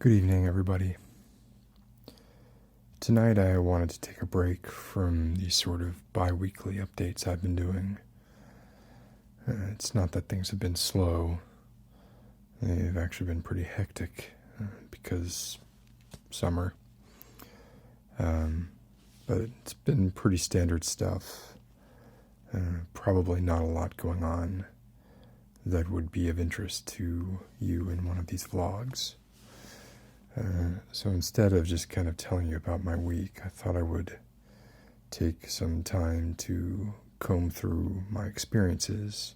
Good evening, everybody. Tonight I wanted to take a break from these sort of bi-weekly updates I've been doing. It's not that things have been slow. They've actually been pretty hectic because summer. But it's been pretty standard stuff. Probably not a lot going on that would be of interest to you in one of these vlogs. So instead of just kind of telling you about my week, I thought I would take some time to comb through my experiences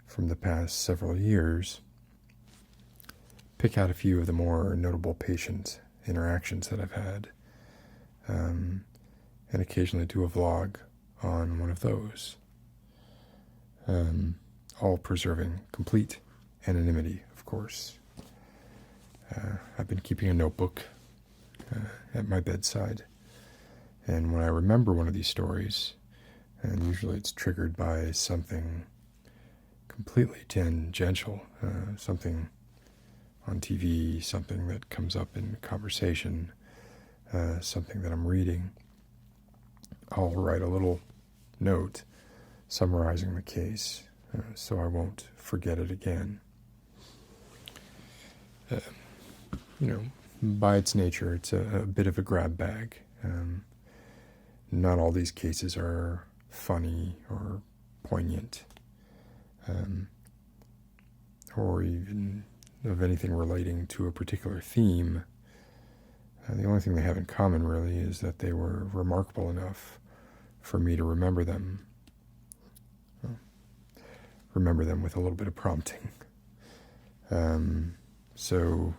from the past several years, pick out a few of the more notable patient interactions that I've had, and occasionally do a vlog on one of those, all preserving complete anonymity, of course. I've been keeping a notebook at my bedside, and when I remember one of these stories, and usually it's triggered by something completely tangential, something on TV, something that comes up in conversation, something that I'm reading, I'll write a little note summarizing the case so I won't forget it again. By its nature, it's a bit of a grab bag. Not all these cases are funny or poignant, or even of anything relating to a particular theme. The only thing they have in common, really, is that they were remarkable enough for me to remember them. Remember them with a little bit of prompting. So,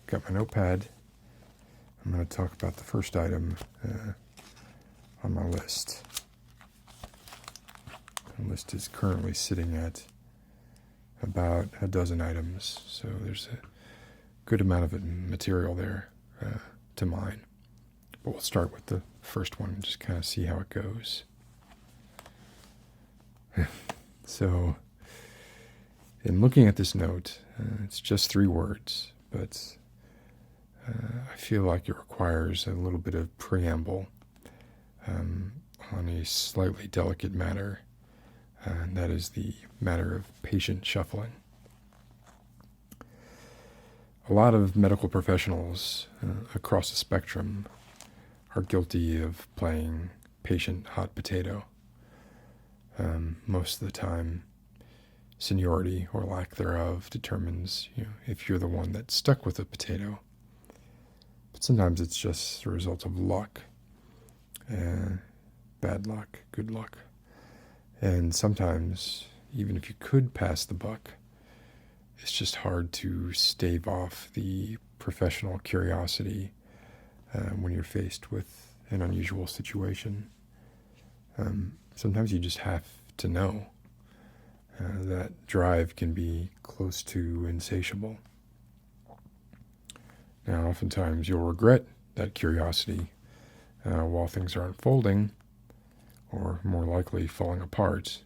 got my notepad. I'm going to talk about the first item on my list. The list is currently sitting at about a dozen items, so there's a good amount of material there to mine. But we'll start with the first one and just kind of see how it goes. So, in looking at this note, it's just 3 words, but I feel like it requires a little bit of preamble on a slightly delicate matter, and that is the matter of patient shuffling. A lot of medical professionals across the spectrum are guilty of playing patient hot potato. Most of the time, seniority or lack thereof determines if you're the one that's stuck with a potato. But sometimes it's just a result of luck, bad luck, good luck. And sometimes, even if you could pass the buck, it's just hard to stave off the professional curiosity when you're faced with an unusual situation. Sometimes you just have to know. That drive can be close to insatiable. Now, oftentimes you'll regret that curiosity while things are unfolding, or more likely falling apart.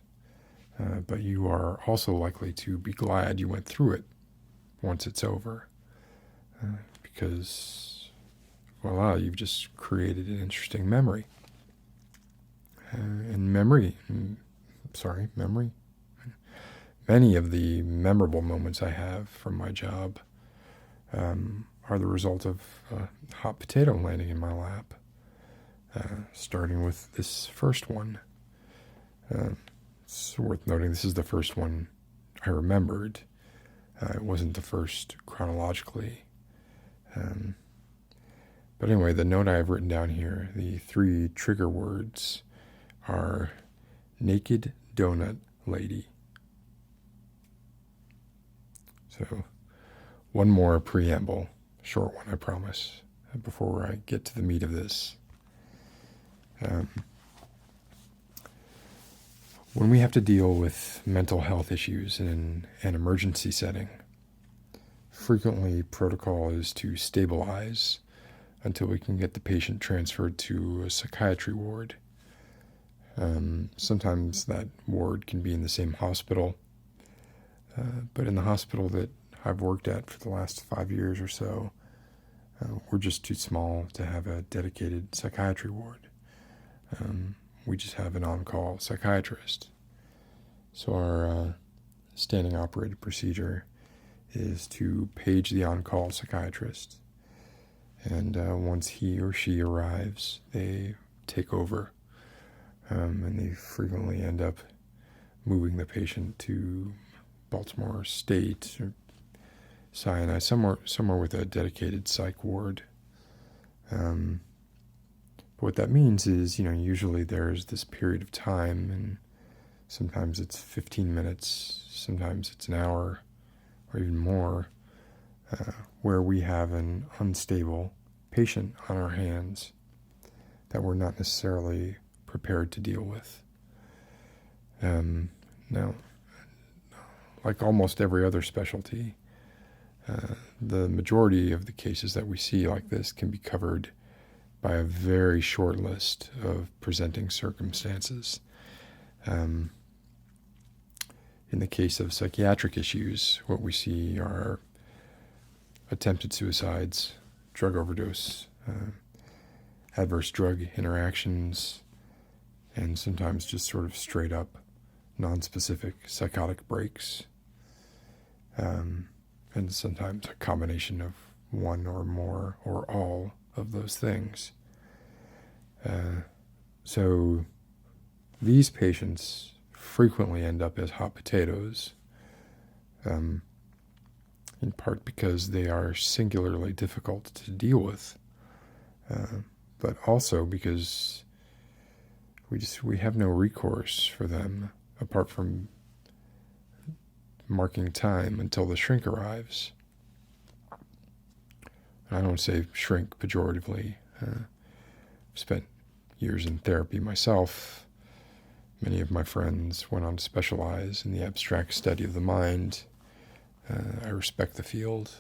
But you are also likely to be glad you went through it once it's over. Because, voila, you've just created an interesting memory. Memory. Many of the memorable moments I have from my job are the result of a hot potato landing in my lap, starting with this first one. It's worth noting this is the first one I remembered. It wasn't the first chronologically. But anyway, the note I have written down here, the 3 trigger words are naked donut lady. So, one more preamble, short one, I promise, before I get to the meat of this. When we have to deal with mental health issues in an emergency setting, frequently protocol is to stabilize until we can get the patient transferred to a psychiatry ward. Sometimes that ward can be in the same hospital, but in the hospital that I've worked at for the last 5 years or so, We're just too small to have a dedicated psychiatry ward. We just have an on-call psychiatrist. So our standing operated procedure is to page the on-call psychiatrist. And once he or she arrives, they take over. And they frequently end up moving the patient to Baltimore State or Sinai, somewhere with a dedicated psych ward. But what that means is, usually there's this period of time, and sometimes it's 15 minutes, sometimes it's an hour, or even more, where we have an unstable patient on our hands that we're not necessarily prepared to deal with. Now, like almost every other specialty, the majority of the cases that we see like this can be covered by a very short list of presenting circumstances. In the case of psychiatric issues, what we see are attempted suicides, drug overdose, adverse drug interactions, and sometimes just sort of straight up non-specific psychotic breaks. And sometimes a combination of one or more or all of those things. So these patients frequently end up as hot potatoes, in part because they are singularly difficult to deal with, but also because we have no recourse for them apart from marking time until the shrink arrives. I don't say shrink pejoratively. I've spent years in therapy myself. Many of my friends went on to specialize in the abstract study of the mind. I respect the field,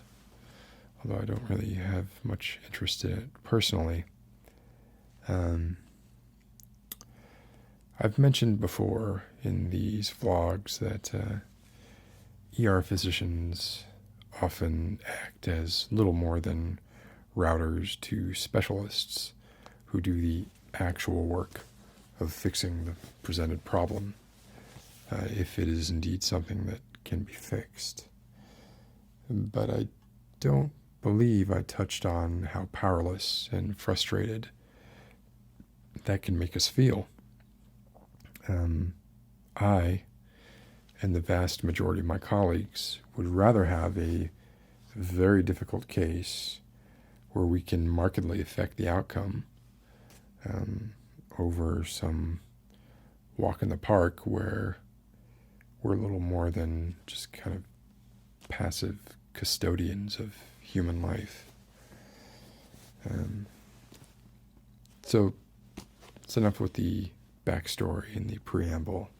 although I don't really have much interest in it personally. I've mentioned before in these vlogs that ER physicians often act as little more than routers to specialists who do the actual work of fixing the presented problem, if it is indeed something that can be fixed. But I don't believe I touched on how powerless and frustrated that can make us feel. I and the vast majority of my colleagues would rather have a very difficult case where we can markedly affect the outcome over some walk in the park where we're little more than just kind of passive custodians of human life. So it's enough with the backstory and the preamble.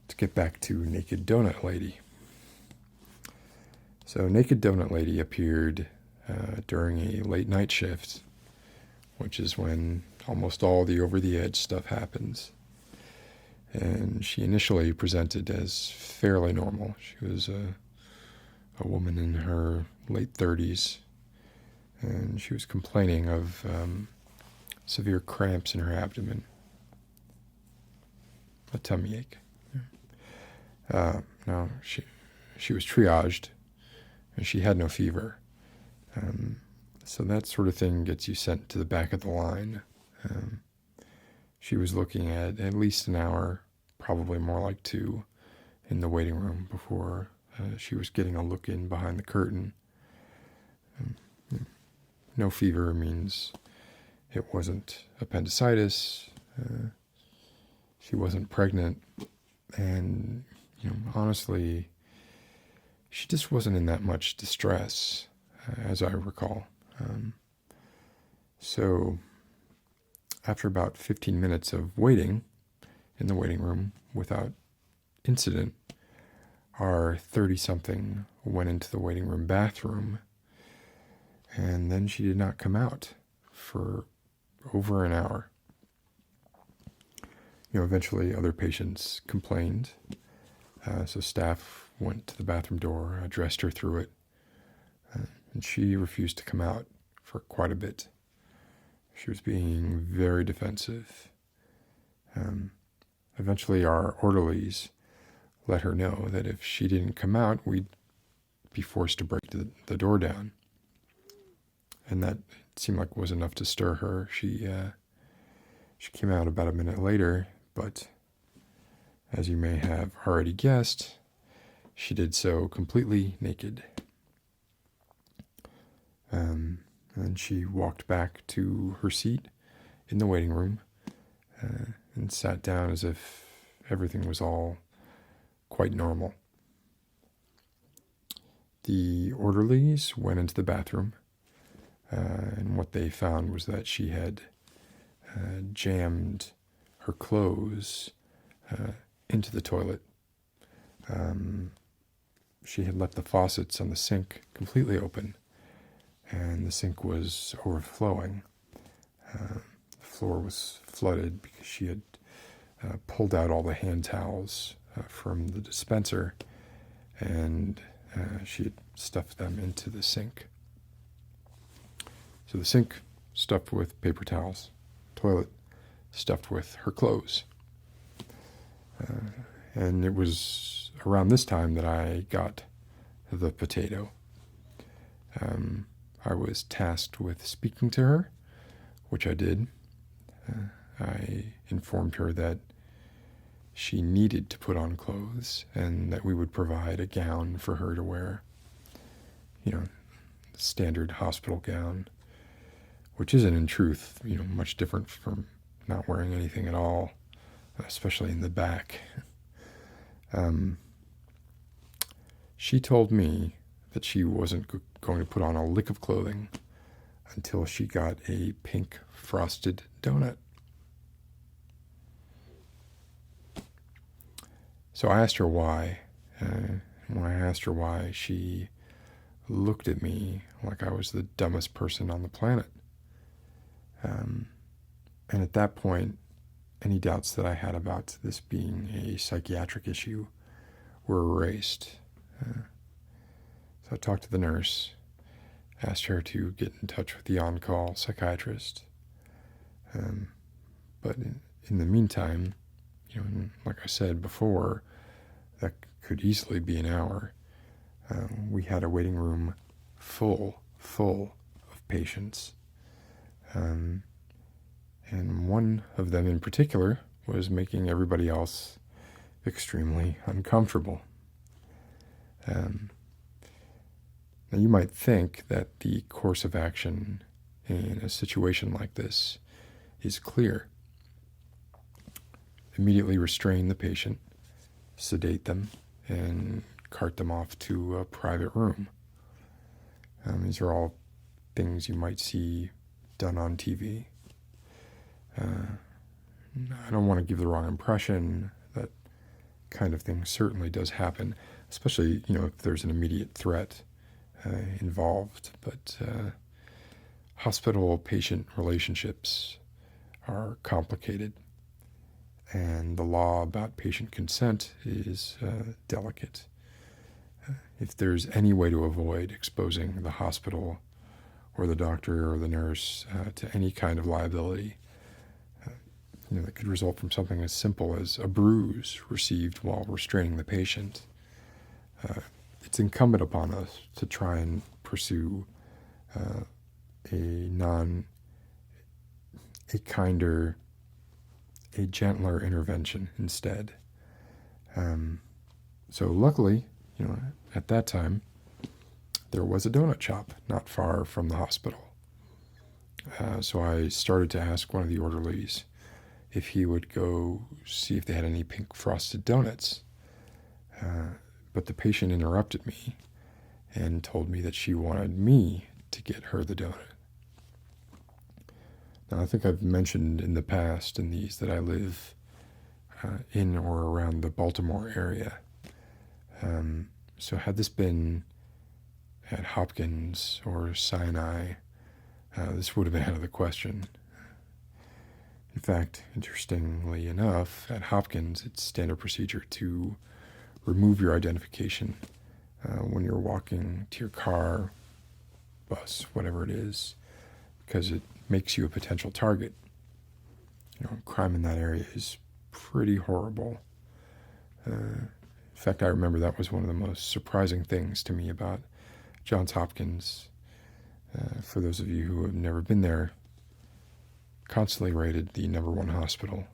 To get back to Naked Doughnut Lady. So Naked Doughnut Lady appeared during a late night shift, which is when almost all the over-the-edge stuff happens. And she initially presented as fairly normal. She was a woman in her late 30s, and she was complaining of severe cramps in her abdomen, a tummy ache. No, she was triaged, and she had no fever. So that sort of thing gets you sent to the back of the line. She was looking at least an hour, probably more like 2, in the waiting room before she was getting a look in behind the curtain. No fever means it wasn't appendicitis. She wasn't pregnant, and honestly, she just wasn't in that much distress, as I recall. So after about 15 minutes of waiting in the waiting room without incident, our 30-something went into the waiting room bathroom, and then she did not come out for over an hour. Eventually other patients complained. So staff went to the bathroom door, addressed her through it, and she refused to come out for quite a bit. She was being very defensive. Eventually our orderlies let her know that if she didn't come out, we'd be forced to break the door down. And that seemed like was enough to stir her. She came out about a minute later, but as you may have already guessed, she did so completely naked. And she walked back to her seat in the waiting room and sat down as if everything was all quite normal. The orderlies went into the bathroom, and what they found was that she had jammed her clothes into the toilet. She had left the faucets on the sink completely open, and the sink was overflowing. The floor was flooded because she had pulled out all the hand towels from the dispenser, and she had stuffed them into the sink. So the sink stuffed with paper towels, toilet stuffed with her clothes. And it was around this time that I got the potato. I was tasked with speaking to her, which I did. I informed her that she needed to put on clothes and that we would provide a gown for her to wear. You know, the standard hospital gown, which isn't in truth, much different from not wearing anything at all, especially in the back. She told me that she wasn't going to put on a lick of clothing until she got a pink frosted donut. So I asked her why. And when I asked her why, she looked at me like I was the dumbest person on the planet. And at that point, any doubts that I had about this being a psychiatric issue were erased. So I talked to the nurse, asked her to get in touch with the on-call psychiatrist. But in the meantime, like I said before, that could easily be an hour. We had a waiting room full of patients. And one of them in particular was making everybody else extremely uncomfortable. Now you might think that the course of action in a situation like this is clear. Immediately restrain the patient, sedate them, and cart them off to a private room. These are all things you might see done on TV. I don't want to give the wrong impression. That kind of thing certainly does happen, especially if there's an immediate threat involved. But hospital-patient relationships are complicated, and the law about patient consent is delicate. If there's any way to avoid exposing the hospital or the doctor or the nurse to any kind of liability, that could result from something as simple as a bruise received while restraining the patient, it's incumbent upon us to try and pursue a gentler intervention instead. So luckily, at that time, there was a donut shop not far from the hospital. So I started to ask one of the orderlies if he would go see if they had any pink frosted donuts. But the patient interrupted me and told me that she wanted me to get her the donut. Now, I think I've mentioned in the past in these that I live in or around the Baltimore area. So had this been at Hopkins or Sinai, this would have been out of the question. In fact, interestingly enough, at Hopkins, it's standard procedure to remove your identification when you're walking to your car, bus, whatever it is, because it makes you a potential target. Crime in that area is pretty horrible. In fact, I remember that was one of the most surprising things to me about Johns Hopkins. For those of you who have never been there, constantly rated the #1 hospital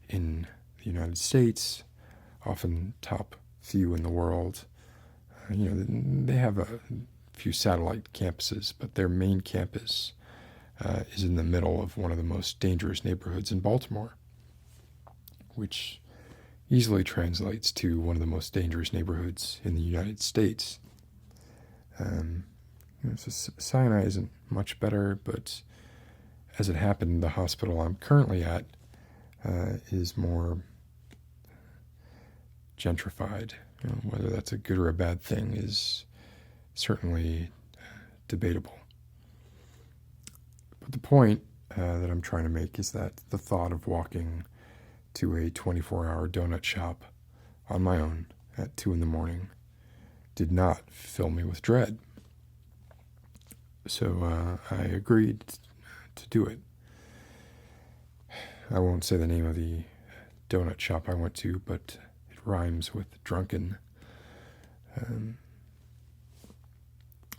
in the United States, often top few in the world. They have a few satellite campuses, but their main campus is in the middle of one of the most dangerous neighborhoods in Baltimore, which easily translates to one of the most dangerous neighborhoods in the United States. So Sinai isn't much better, but as it happened, the hospital I'm currently at is more gentrified. Whether that's a good or a bad thing is certainly debatable. But the point that I'm trying to make is that the thought of walking to a 24-hour donut shop on my own at 2 a.m. did not fill me with dread. So I agreed to do it. I won't say the name of the donut shop I went to, but it rhymes with drunken.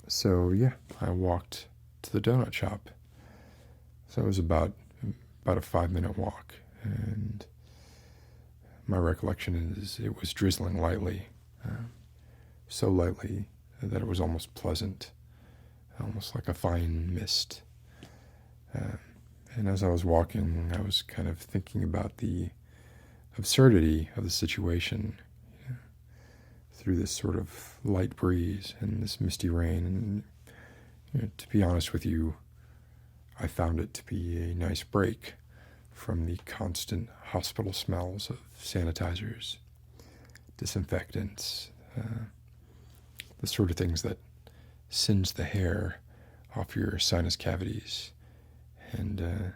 So yeah, I walked to the donut shop. So it was about a 5-minute walk, and my recollection is it was drizzling lightly, so lightly that it was almost pleasant, almost like a fine mist. And as I was walking, I was kind of thinking about the absurdity of the situation, through this sort of light breeze and this misty rain. And to be honest with you, I found it to be a nice break from the constant hospital smells of sanitizers, disinfectants, the sort of things that singe the hair off your sinus cavities and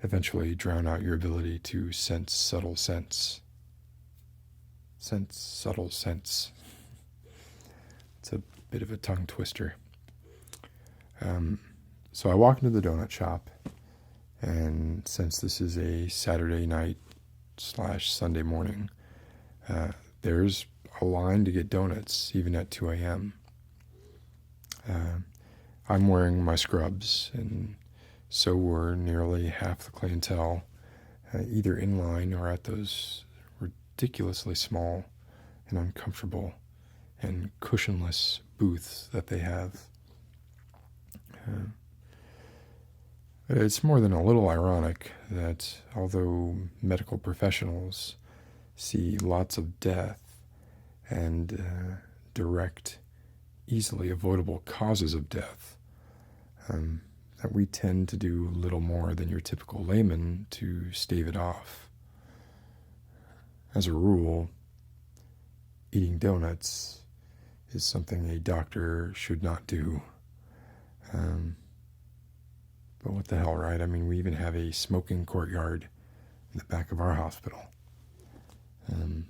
eventually drown out your ability to sense subtle scents. Sense subtle scents. It's a bit of a tongue twister. So I walk into the donut shop, and since this is a Saturday night / Sunday morning, there's a line to get donuts even at 2 a.m. I'm wearing my scrubs, and so were nearly half the clientele, either in line or at those ridiculously small and uncomfortable and cushionless booths that they have. It's more than a little ironic that although medical professionals see lots of death and direct, easily avoidable causes of death, that we tend to do little more than your typical layman to stave it off. As a rule, eating donuts is something a doctor should not do. But what the hell, right? I mean, we even have a smoking courtyard in the back of our hospital. I'm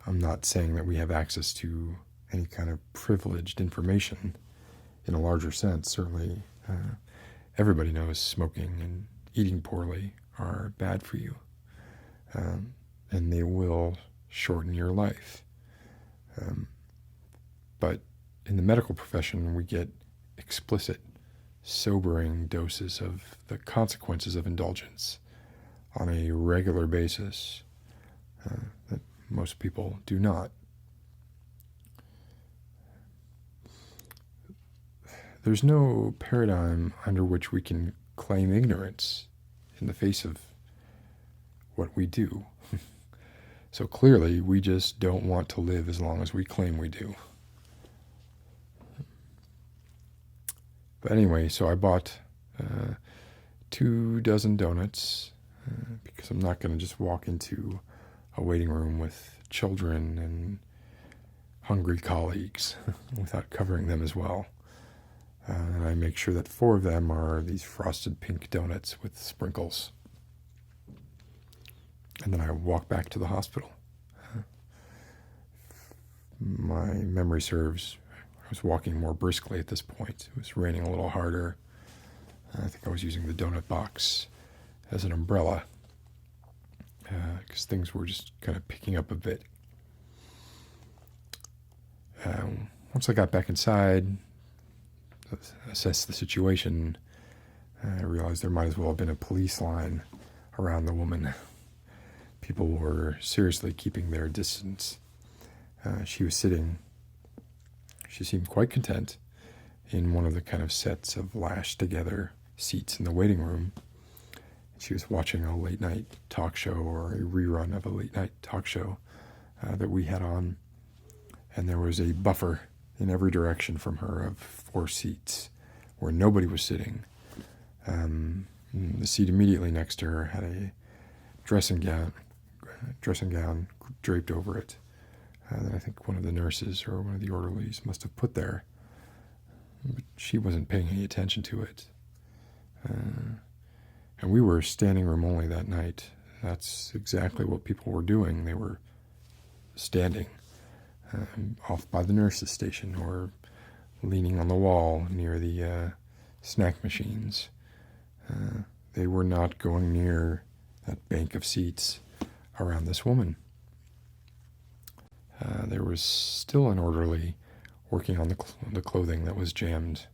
not saying that we have access to any kind of privileged information in a larger sense. Certainly, everybody knows smoking and eating poorly are bad for you. And they will shorten your life. But in the medical profession, we get explicit, sobering doses of the consequences of indulgence on a regular basis that most people do not. There's no paradigm under which we can claim ignorance in the face of what we do. So clearly, we just don't want to live as long as we claim we do. But anyway, so I bought 2 dozen donuts because I'm not going to just walk into a waiting room with children and hungry colleagues without covering them as well. And I make sure that 4 of them are these frosted pink donuts with sprinkles. And then I walk back to the hospital. My memory serves, was walking more briskly at this point. It was raining a little harder. I think I was using the donut box as an umbrella because things were just kind of picking up a bit. Once I got back inside, assessed the situation, I realized there might as well have been a police line around the woman. People were seriously keeping their distance. She seemed quite content in one of the kind of sets of lashed together seats in the waiting room. She was watching a late night talk show or a rerun of a late night talk show that we had on. And there was a buffer in every direction from her of 4 seats where nobody was sitting. The seat immediately next to her had a dressing gown draped over it that I think one of the nurses or one of the orderlies must have put there. But she wasn't paying any attention to it. And we were standing room only that night. That's exactly what people were doing. They were standing off by the nurse's station or leaning on the wall near the snack machines. They were not going near that bank of seats around this woman. There was still an orderly working on the clothing that was jammed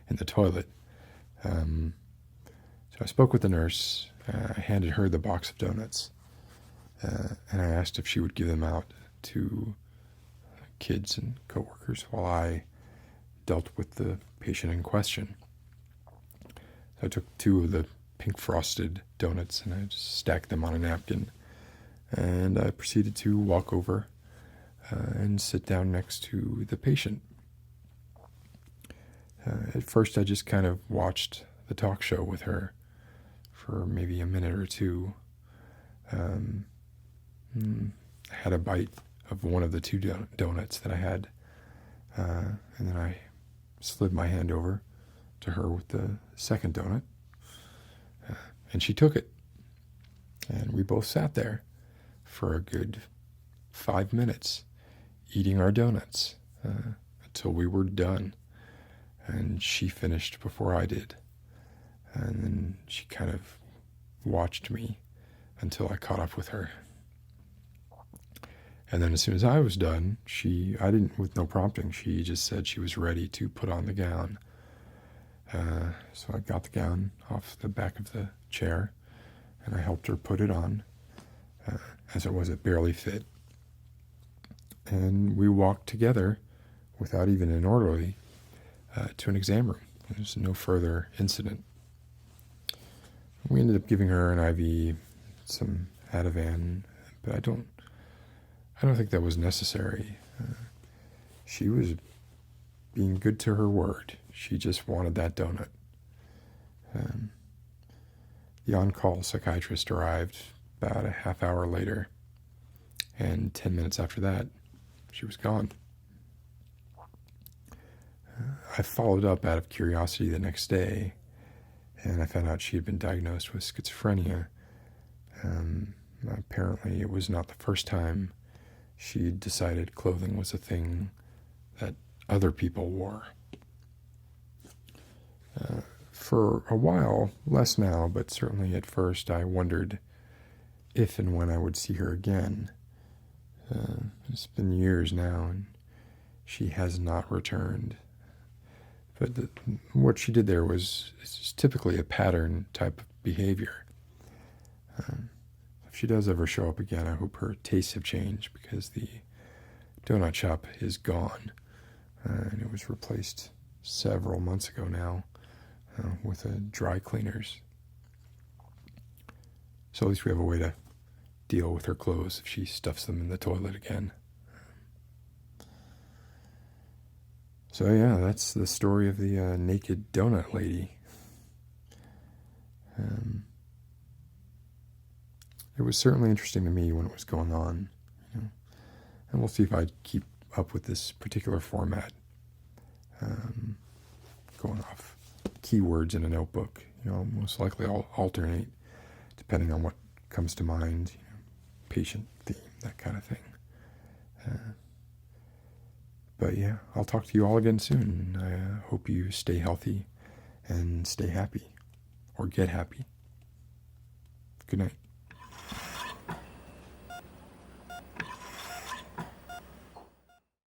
in the toilet. So I spoke with the nurse. I handed her the box of donuts, and I asked if she would give them out to kids and coworkers while I dealt with the patient in question. So I took 2 of the pink frosted donuts and I just stacked them on a napkin, and I proceeded to walk over and sit down next to the patient. At first I just kind of watched the talk show with her for maybe a minute or two. I had a bite of one of the 2 donuts that I had, and then I slid my hand over to her with the second donut, and she took it. And we both sat there for a good 5 minutes eating our donuts until we were done. And she finished before I did. And then she kind of watched me until I caught up with her. And then as soon as I was done, with no prompting, she just said she was ready to put on the gown. So I got the gown off the back of the chair, and I helped her put it on. As it barely fit. And we walked together, without even an orderly, to an exam room. There's no further incident. We ended up giving her an IV, some Ativan, but I don't think that was necessary. She was being good to her word. She just wanted that donut. The on-call psychiatrist arrived about a half hour later, and 10 minutes after that, she was gone. I followed up out of curiosity the next day, and I found out she had been diagnosed with schizophrenia. Apparently, it was not the first time she decided clothing was a thing that other people wore. For a while, less now, but certainly at first, I wondered if and when I would see her again. It's been years now, and she has not returned. But what she did there was typically a pattern type of behavior. If she does ever show up again, I hope her tastes have changed, because the donut shop is gone, and it was replaced several months ago now with a dry cleaners. So at least we have a way to deal with her clothes if she stuffs them in the toilet again. So yeah, that's the story of the naked donut lady. It was certainly interesting to me when it was going on, and we'll see if I keep up with this particular format, going off keywords in a notebook. Most likely I'll alternate depending on what comes to mind, patient theme, that kind of thing. But yeah, I'll talk to you all again soon. I hope you stay healthy and stay happy, or get happy. Good night.